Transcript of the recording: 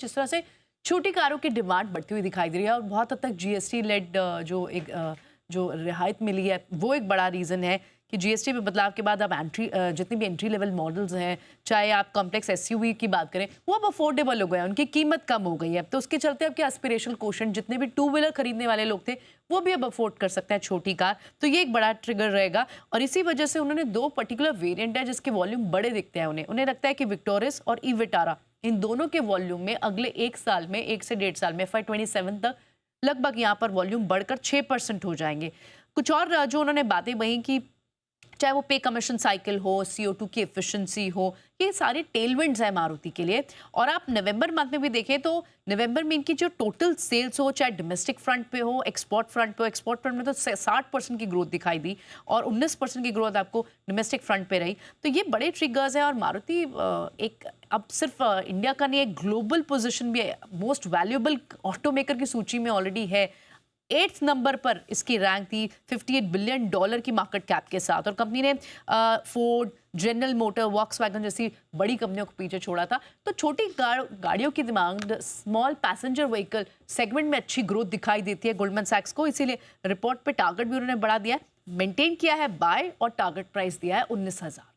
जिस तरह से छोटी कारों की डिमांड बढ़ती हुई दिखाई दे रही है और बहुत हद तक जीएसटी लेड जो रियायत मिली है वो एक बड़ा रीज़न है कि जीएसटी में बदलाव के बाद अब जितनी भी एंट्री लेवल मॉडल्स हैं, चाहे आप कॉम्प्लेक्स एसयूवी की बात करें, वो अब अफोर्डेबल हो गए हैं, उनकी कीमत कम हो गई है। तो उसके चलते अब क्या एस्पिरेशनल क्वोशंट जितने भी टू व्हीलर खरीदने वाले लोग थे वो भी अब अफोर्ड कर सकते हैं छोटी कार। तो ये एक बड़ा ट्रिगर रहेगा और इसी वजह से उन्होंने दो पर्टिकुलर वेरिएंट है जिसके वॉल्यूम बड़े दिखते हैं उन्हें लगता है कि विक्टोरिस और ई विटारा, इन दोनों के वॉल्यूम में अगले 1 साल में, 1 से 1.5 साल में, FY27 तक लगभग यहाँ पर वॉल्यूम बढ़कर 6% हो जाएंगे। कुछ और जो उन्होंने बातें वहीं की, चाहे वो पे कमीशन साइकिल हो, CO2 की एफिशिएंसी हो, ये सारे टेलविंड्स हैं मारुति के लिए। और आप नवंबर मंथ में भी देखें तो नवंबर में इनकी जो टोटल सेल्स हो, चाहे डोमेस्टिक फ्रंट पे हो, एक्सपोर्ट फ्रंट पे हो, एक्सपोर्ट फ्रंट में तो 60% की ग्रोथ दिखाई दी और 19% की ग्रोथ आपको डोमेस्टिक फ्रंट पे रही। तो ये बड़े ट्रिगर्स हैं और मारुति एक अब सिर्फ इंडिया का नहीं, एक ग्लोबल पोजिशन भी है, मोस्ट वैल्यूएबल ऑटोमेकर की सूची में ऑलरेडी है। 8th नंबर पर इसकी रैंक थी $58 बिलियन की मार्केट कैप के साथ और कंपनी ने फोर्ड, जनरल मोटर, वॉक्सवैगन जैसी बड़ी कंपनियों को पीछे छोड़ा था। तो छोटी गाड़ियों की demand small passenger vehicle segment में अच्छी ग्रोथ दिखाई देती है गोल्डमैन सैक्स को, इसीलिए रिपोर्ट पे टारगेट भी उन्होंने बढ़ा दिया है, मेंटेन किया है बाय और टारगेट प्राइस दिया है 19,000।